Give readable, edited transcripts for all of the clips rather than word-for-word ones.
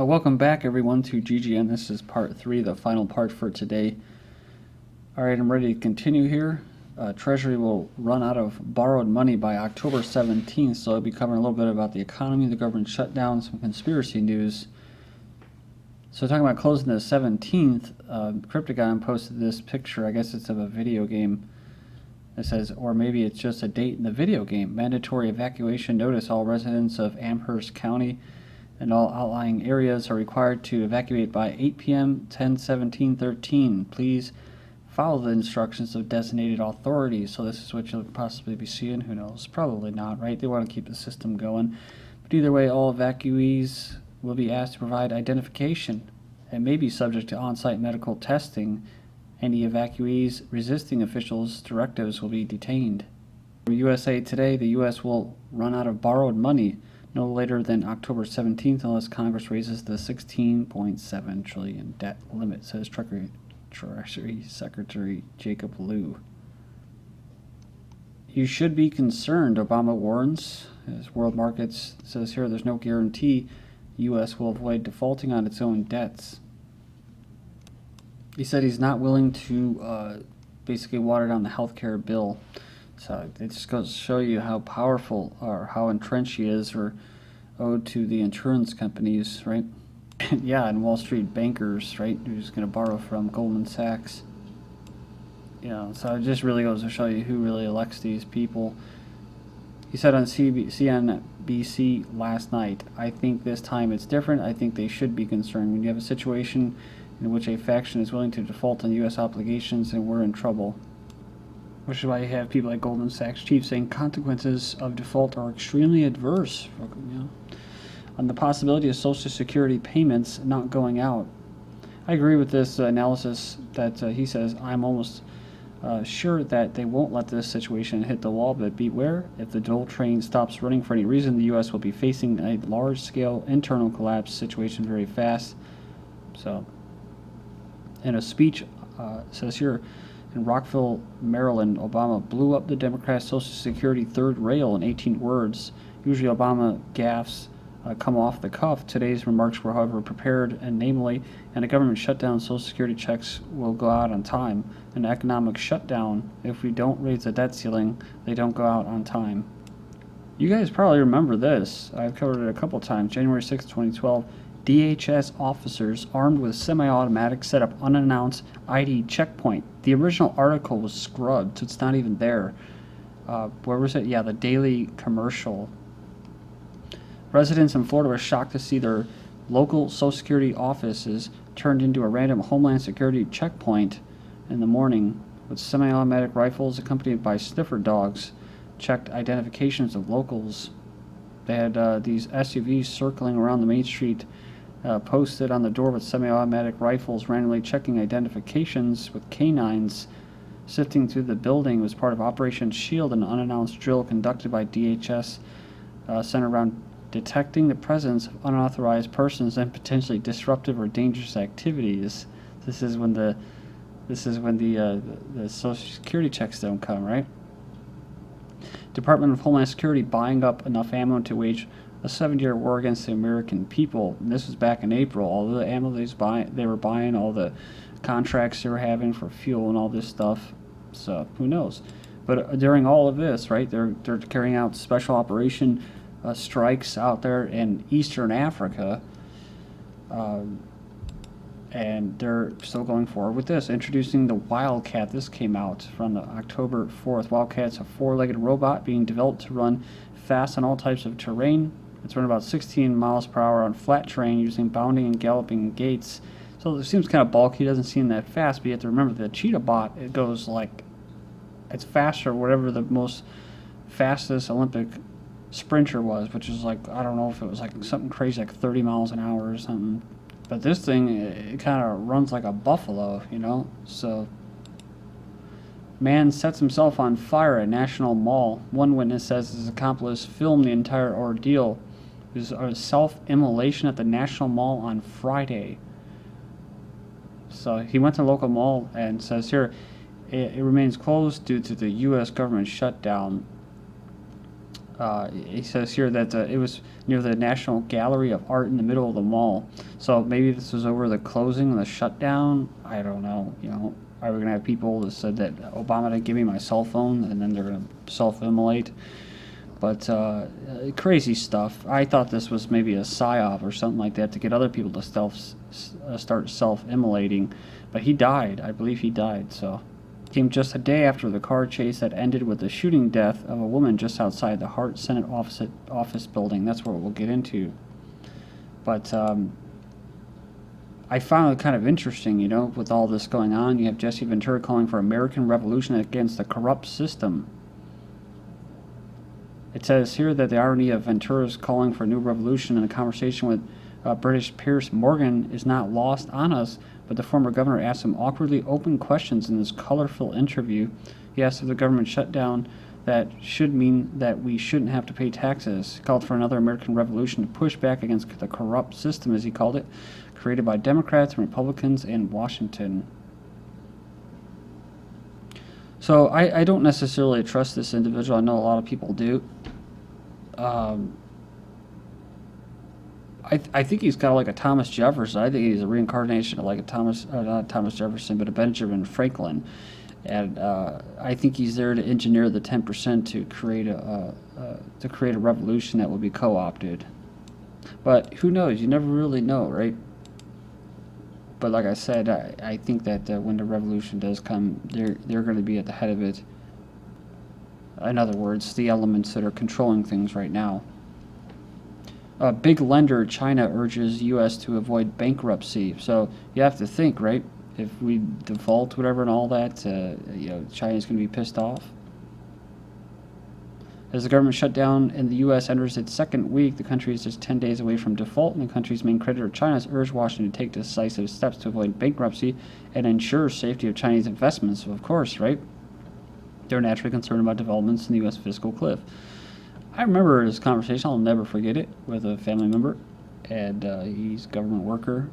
Welcome back, everyone, to GGN. This is part 3, the final part for today. Alright, I'm ready to continue here. Treasury will run out of borrowed money by October 17th, so I'll be covering a little bit about the economy, the government shutdown, some conspiracy news. So talking about closing the 17th, Cryptagon posted this picture. I guess it's of a video game. It says, or maybe it's just a date in the video game. Mandatory evacuation notice. All residents of Amherst County and all outlying areas are required to evacuate by 8 p.m. 10/17/13. Please follow the instructions of designated authorities. So this is what you'll possibly be seeing. Who knows? Probably not, right? They want to keep the system going. But either way, all evacuees will be asked to provide identification and may be subject to on-site medical testing. Any evacuees resisting officials' directives will be detained. USA Today, the U.S. will run out of borrowed money no later than October 17th unless Congress raises the $16.7 trillion debt limit, says Treasury Secretary Jacob Lew. You should be concerned, Obama warns. As World Markets says here, there's no guarantee the U.S. will avoid defaulting on its own debts. He said he's not willing to basically water down the healthcare bill. So it just goes to show you how powerful or how entrenched he is, or owed to the insurance companies, right? Yeah, and Wall Street bankers, right? Who's going to borrow from Goldman Sachs. You know, so it just really goes to show you who really elects these people. He said on CNBC last night, I think this time it's different. I think they should be concerned. When you have a situation in which a faction is willing to default on U.S. obligations, and we're in trouble. Which is why you have people like Goldman Sachs chief saying consequences of default are extremely adverse. You know, on the possibility of Social Security payments not going out. I agree with this analysis that he says. I'm almost sure that they won't let this situation hit the wall, but beware, if the dole train stops running for any reason, the U.S. will be facing a large-scale internal collapse situation very fast. So, in a speech, says here, in Rockville, Maryland, Obama blew up the Democrats' Social Security third rail in 18 words. Usually Obama gaffes come off the cuff. Today's remarks were, however, prepared, and namely, in a government shutdown, Social Security checks will go out on time. An economic shutdown, if we don't raise the debt ceiling, they don't go out on time. You guys probably remember this. I've covered it a couple times. January 6, 2012. DHS officers armed with semi-automatic set up unannounced ID checkpoint. The original article was scrubbed, so it's not even there. Where was it? Yeah, the Daily Commercial. Residents in Florida were shocked to see their local Social Security offices turned into a random Homeland Security checkpoint in the morning, with semi-automatic rifles accompanied by sniffer dogs checked identifications of locals. They had these SUVs circling around the main street, posted on the door with semi-automatic rifles, randomly checking identifications with canines. Sifting through the building was part of Operation Shield, an unannounced drill conducted by DHS centered around detecting the presence of unauthorized persons and potentially disruptive or dangerous activities. This is when the Social Security checks don't come, right? Department of Homeland Security buying up enough ammo to wage a 7-year war against the American people. And this was back in April. All the ammo they were buying, all the contracts they were having for fuel and all this stuff. So who knows? But during all of this, right, they're carrying out special operation strikes out there in Eastern Africa. And they're still going forward with this. Introducing the Wildcat. This came out from the October 4th. Wildcat's a 4-legged robot being developed to run fast on all types of terrain. It's running about 16 miles per hour on flat terrain using bounding and galloping gaits. So it seems kind of bulky. It doesn't seem that fast, but you have to remember the Cheetah Bot, it goes like, it's faster, whatever the most fastest Olympic sprinter was, which is like, I don't know if it was like something crazy, like 30 miles an hour or something. But this thing, it kind of runs like a buffalo, you know? So, man sets himself on fire at National Mall. One witness says his accomplice filmed the entire ordeal. It was a self-immolation at the National Mall on Friday. So he went to the local mall and says here, it remains closed due to the U.S. government shutdown. He says here that it was near the National Gallery of Art in the middle of the mall. So maybe this was over the closing and the shutdown. I don't know. Are we going to have people that said that Obama didn't give me my cell phone, and then they're going to self-immolate? But crazy stuff. I thought this was maybe a psyop or something like that to get other people to start self-immolating. But he died. I believe he died. So came just a day after the car chase that ended with the shooting death of a woman just outside the Hart Senate office building. That's what we'll get into. But I found it kind of interesting, with all this going on. You have Jesse Ventura calling for American revolution against the corrupt system. It says here that the irony of Ventura's calling for a new revolution in a conversation with British Piers Morgan is not lost on us, but the former governor asked some awkwardly open questions in this colorful interview. He asked if the government shutdown that should mean that we shouldn't have to pay taxes. He called for another American revolution to push back against the corrupt system, as he called it, created by Democrats and Republicans in Washington. So I don't necessarily trust this individual. I know a lot of people do. I think he's kind of like a Thomas Jefferson. I think he's a reincarnation of like a not Thomas Jefferson, but a Benjamin Franklin. And I think he's there to engineer the 10% to create a revolution that will be co-opted. But who knows? You never really know, right? But like I said, I think that when the revolution does come, they're going to be at the head of it. In other words, the elements that are controlling things right now. A big lender, China, urges U.S. to avoid bankruptcy. So you have to think, right? If we default, whatever, and all that, China's going to be pissed off. As the government shutdown in the U.S. enters its second week, the country is just 10 days away from default, and the country's main creditor, China, has urged Washington to take decisive steps to avoid bankruptcy and ensure safety of Chinese investments. So, of course, right? They're naturally concerned about developments in the U.S. fiscal cliff. I remember this conversation, I'll never forget it, with a family member, and he's a government worker.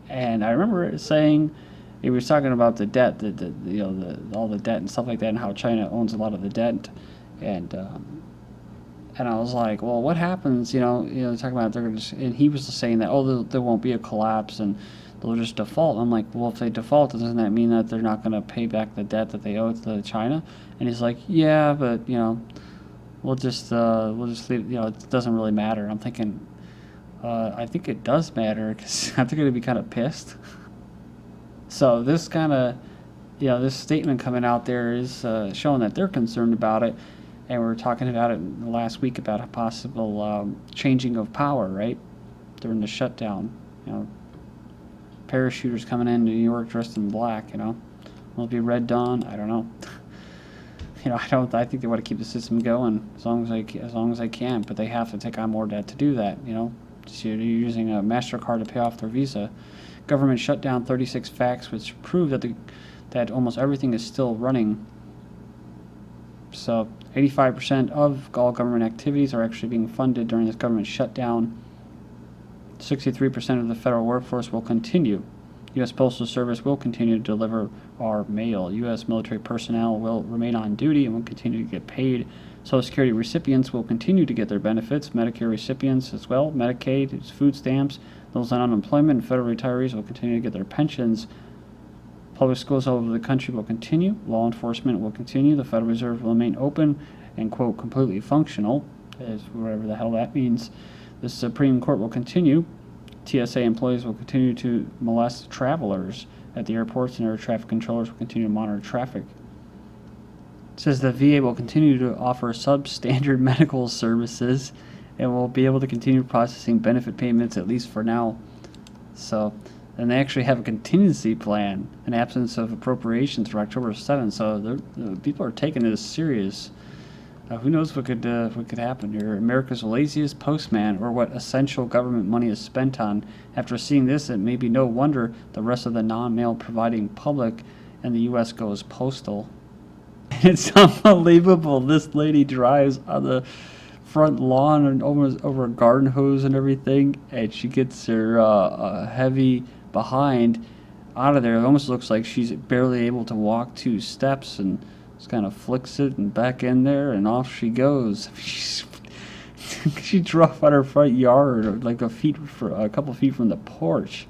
And I remember saying, he was talking about the debt, all the debt and stuff like that, and how China owns a lot of the debt, and I was like, well, what happens? Talking about they're going to, and he was just saying that there won't be a collapse and they'll just default. I'm like, well, if they default, doesn't that mean that they're not going to pay back the debt that they owe to China? And he's like, yeah, but we'll just leave. It doesn't really matter. I'm thinking, I think it does matter because I think they're going to be kind of pissed. So this kind of, this statement coming out there is showing that they're concerned about it, and we were talking about it last week about a possible changing of power, right, during the shutdown. Parachuters coming in New York dressed in black. Will it be Red Dawn? I don't know. I think they want to keep the system going as long as they can, but they have to take on more debt to do that. So you're using a MasterCard to pay off their Visa. Government shut down 36 facts which prove that almost everything is still running. So 85% of all government activities are actually being funded during this government shutdown. 63% of the federal workforce will continue. U.S. Postal Service will continue to deliver our mail. U.S. military personnel will remain on duty and will continue to get paid. Social Security recipients will continue to get their benefits. Medicare recipients as well. Medicaid, food stamps. Those on unemployment and federal retirees will continue to get their pensions. Public schools all over the country will continue. Law enforcement will continue. The Federal Reserve will remain open and, quote, completely functional, as whatever the hell that means. The Supreme Court will continue. TSA employees will continue to molest travelers at the airports, and air traffic controllers will continue to monitor traffic. It says the VA will continue to offer substandard medical services and will be able to continue processing benefit payments, at least for now. So, and they actually have a contingency plan in absence of appropriations for October 7th. So people are taking this serious. Who knows what could happen here? America's laziest postman, or what essential government money is spent on. After seeing this, it may be no wonder the rest of the non-mail providing public in the U.S. goes postal. It's unbelievable. This lady drives on the front lawn and almost over a garden hose and everything, and she gets her heavy behind out of there. It almost looks like she's barely able to walk 2 steps, and Just kind of flicks it and back in there, and off she goes. She drove out her front yard, or like a couple feet from the porch.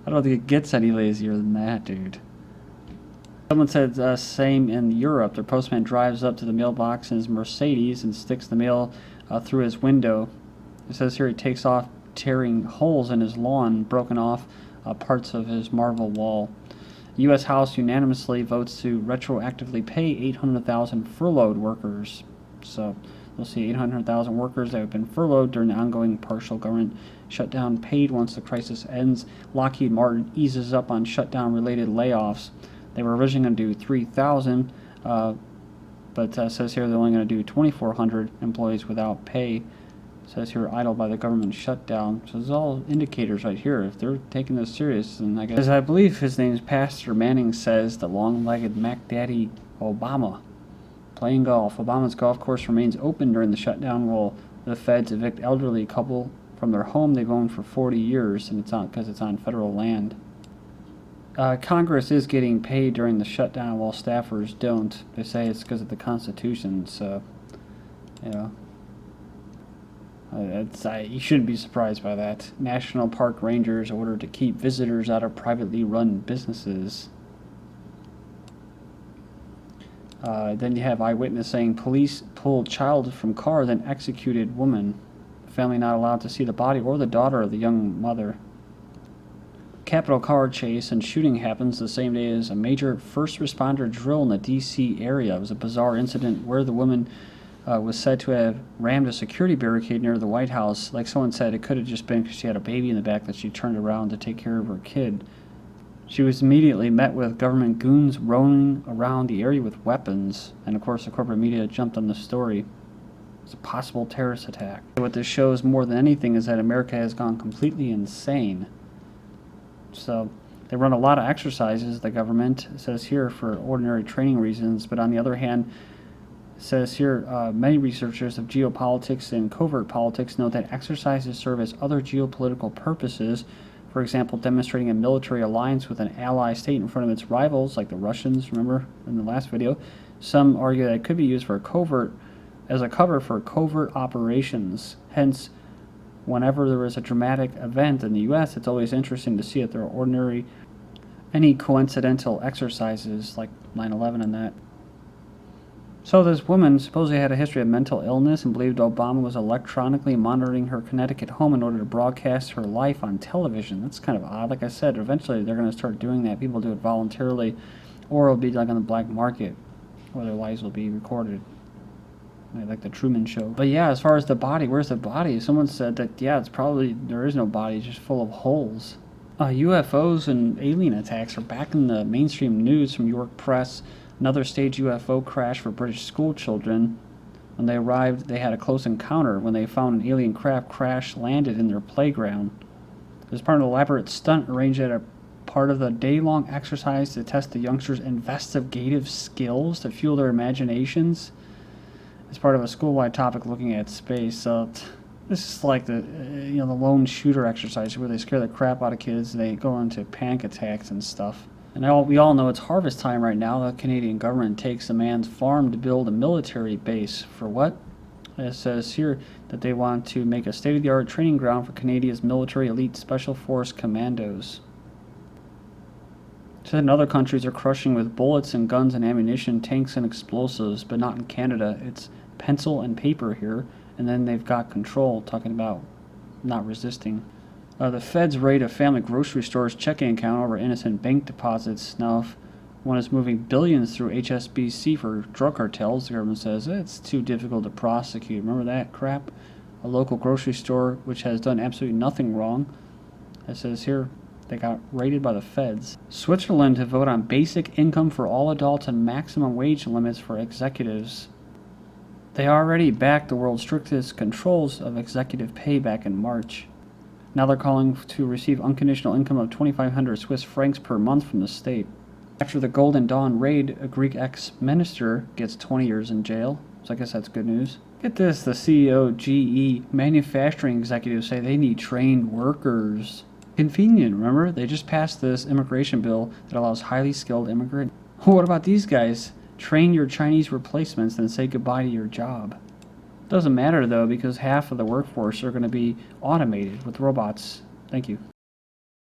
I don't think it gets any lazier than that, dude. Someone said same in Europe. Their postman drives up to the mailbox in his Mercedes and sticks the mail through his window. It says here he takes off, tearing holes in his lawn, broken off parts of his marble wall. The U.S. House unanimously votes to retroactively pay 800,000 furloughed workers. So we'll see 800,000 workers that have been furloughed during the ongoing partial government shutdown paid once the crisis ends. Lockheed Martin eases up on shutdown-related layoffs. They were originally going to do 3,000, but says here they're only going to do 2,400 employees without pay. Says here idle by the government shutdown. So it's all indicators right here. If they're taking this serious, then I guess, as I believe his name's Pastor Manning says, the long-legged Mac Daddy Obama. Playing golf. Obama's golf course remains open during the shutdown while the feds evict elderly couple from their home they've owned for 40 years, and it's on because it's on federal land. Congress is getting paid during the shutdown while staffers don't. They say it's because of the Constitution, so, you know. You shouldn't be surprised by that. National Park Rangers ordered to keep visitors out of privately run businesses. Then you have eyewitness saying police pulled child from car, then executed woman. Family not allowed to see the body or the daughter of the young mother. Capitol car chase and shooting happens the same day as a major first responder drill in the D.C. area. It was a bizarre incident where the woman was said to have rammed a security barricade near the White House. Like someone said, it could have just been because she had a baby in the back that she turned around to take care of her kid. She was immediately met with government goons roaming around the area with weapons, and of course the corporate media jumped on the story. It's a possible terrorist attack. What this shows more than anything is that America has gone completely insane. So they run a lot of exercises, the government says here, for ordinary training reasons, but on the other hand, says here, many researchers of geopolitics and covert politics note that exercises serve as other geopolitical purposes. For example, demonstrating a military alliance with an ally state in front of its rivals, like the Russians, remember in the last video. Some argue that it could be used for as a cover for covert operations. Hence, whenever there is a dramatic event in the U.S., it's always interesting to see if there are any coincidental exercises like 9/11 and that. So this woman supposedly had a history of mental illness and believed Obama was electronically monitoring her Connecticut home in order to broadcast her life on television. That's kind of odd. Like I said, eventually they're going to start doing that. People do it voluntarily, or it'll be like on the black market, where their lives will be recorded. Like the Truman Show. But yeah, as far as the body, where's the body? Someone said that, yeah, there is no body, it's just full of holes. UFOs and alien attacks are back in the mainstream news from York Press. Another staged UFO crash for British school children. When they arrived, they had a close encounter when they found an alien craft crash-landed in their playground. It was part of an elaborate stunt arranged at a part of the day-long exercise to test the youngsters' investigative skills to fuel their imaginations. It's part of a school-wide topic looking at space. So this is like the lone shooter exercise where they scare the crap out of kids. They go into panic attacks and stuff. And we all know it's harvest time right now. The Canadian government takes a man's farm to build a military base. For what? It says here that they want to make a state-of-the-art training ground for Canada's military elite special force commandos. So then other countries are crushing with bullets and guns and ammunition, tanks and explosives, but not in Canada. It's pencil and paper here, and then they've got control, talking about not resisting. The feds raid a family grocery store's checking account over innocent bank deposits. Now, if one is moving billions through HSBC for drug cartels, the government says it's too difficult to prosecute. Remember that crap? A local grocery store which has done absolutely nothing wrong. It says here they got raided by the feds. Switzerland to vote on basic income for all adults and maximum wage limits for executives. They already backed the world's strictest controls of executive pay back in March. Now they're calling to receive unconditional income of 2,500 Swiss francs per month from the state. After the Golden Dawn raid, a Greek ex-minister gets 20 years in jail. So I guess that's good news. Get this, the CEO, GE, manufacturing executives say they need trained workers. Convenient, remember? They just passed this immigration bill that allows highly skilled immigrants. What about these guys? Train your Chinese replacements, then say goodbye to your job. Doesn't matter, though, because half of the workforce are going to be automated with robots. Thank you.